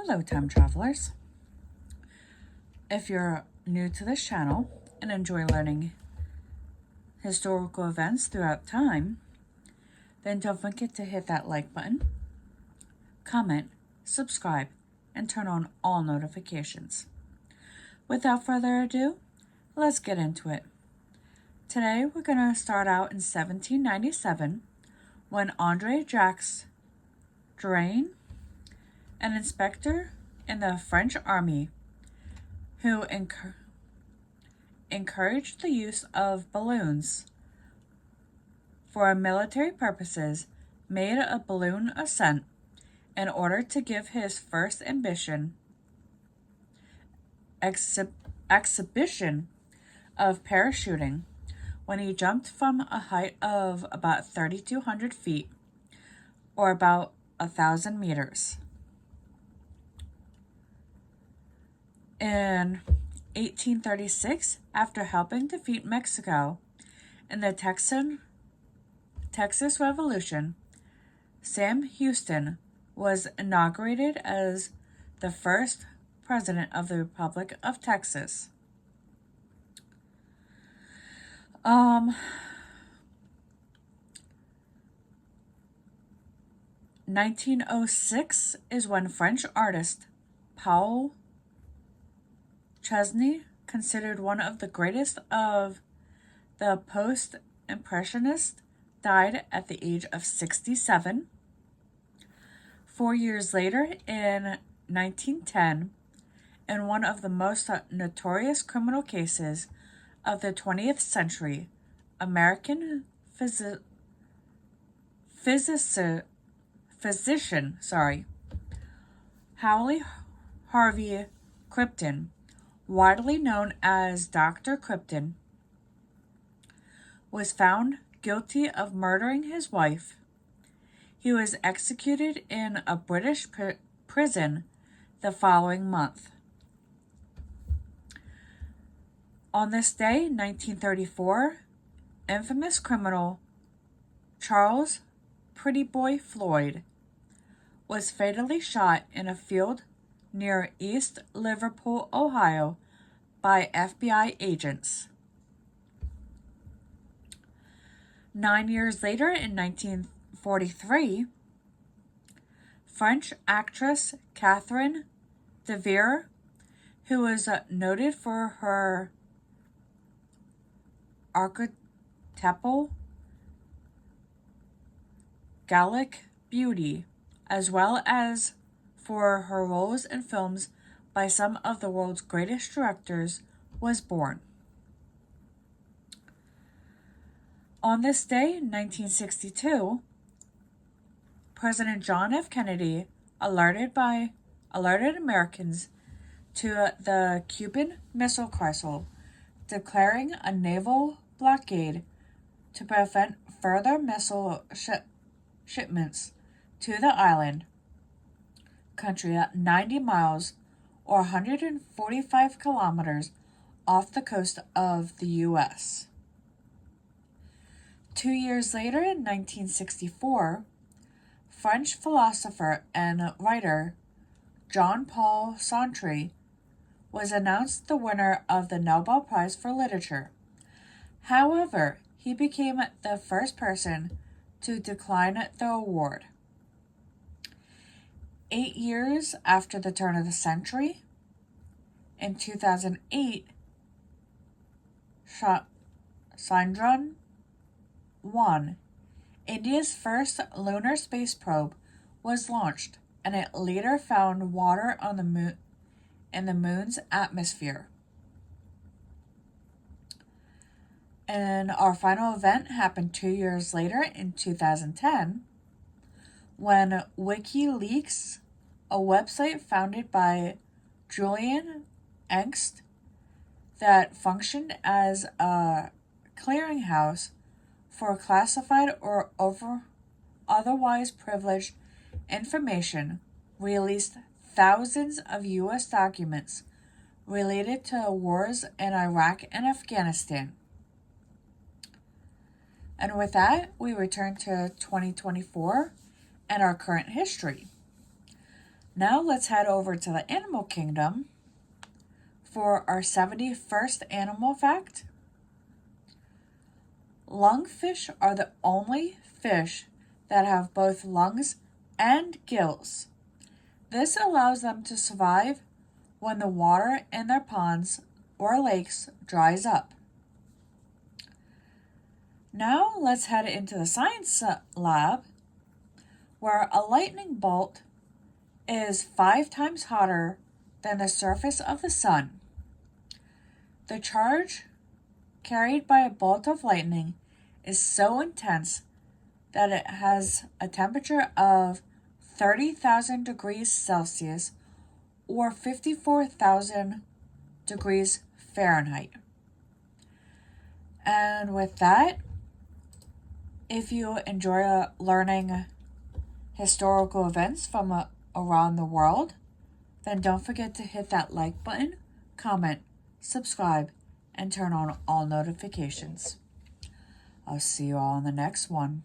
Hello, time travelers. If you're new to this channel and enjoy learning historical events throughout time, then don't forget to hit that like button, comment, subscribe, and turn on all notifications. Without further ado, let's get into it. Today we're going to start out in 1797 when Andre Jacques Drouin, an inspector in the French army who encouraged the use of balloons for military purposes, made a balloon ascent in order to give his first exhibition of parachuting when he jumped from a height of about 3,200 feet or about 1,000 meters. In 1836, after helping defeat Mexico in the Texas Revolution, Sam Houston was inaugurated as the first president of the Republic of Texas. 1906 is when French artist Paul Chesney, considered one of the greatest of the post-impressionists, died at the age of 67. 4 years later, in 1910, in one of the most notorious criminal cases of the 20th century, American physician Hawley Harvey Krypton, widely known as Dr. Krypton, was found guilty of murdering his wife. He was executed in a British prison the following month. On this day, 1934, infamous criminal Charles Prettyboy Floyd was fatally shot in a field near East Liverpool, Ohio, by FBI agents. 9 years later, in 1943, French actress Catherine Deneuve, who was noted for her archetypal Gallic beauty, as well as for her roles in films by some of the world's greatest directors, was born. On this day, 1962, President John F. Kennedy alerted Americans to the Cuban Missile Crisis, declaring a naval blockade to prevent further missile shipments to the island country at 90 miles or 145 kilometers off the coast of the U.S. 2 years later, in 1964, French philosopher and writer Jean-Paul Sartre was announced the winner of the Nobel Prize for Literature. However, he became the first person to decline the award. 8 years after the turn of the century, in 2008, Chandrayaan-1, India's first lunar space probe, was launched, and it later found water on the moon in the moon's atmosphere. And our final event happened 2 years later, in 2010, when WikiLeaks, a website founded by Julian Engst that functioned as a clearinghouse for classified or otherwise privileged information, released thousands of U.S. documents related to wars in Iraq and Afghanistan. And with that, we return to 2024 and our current history. Now let's head over to the animal kingdom for our 71st animal fact. Lungfish are the only fish that have both lungs and gills. This allows them to survive when the water in their ponds or lakes dries up. Now let's head into the science lab, where a lightning bolt is 5 times hotter than the surface of the sun. The charge carried by a bolt of lightning is so intense that it has a temperature of 30,000 degrees Celsius or 54,000 degrees Fahrenheit. And with that, if you enjoy learning historical events from around the world, then don't forget to hit that like button, comment, subscribe, and turn on all notifications. I'll see you all in the next one.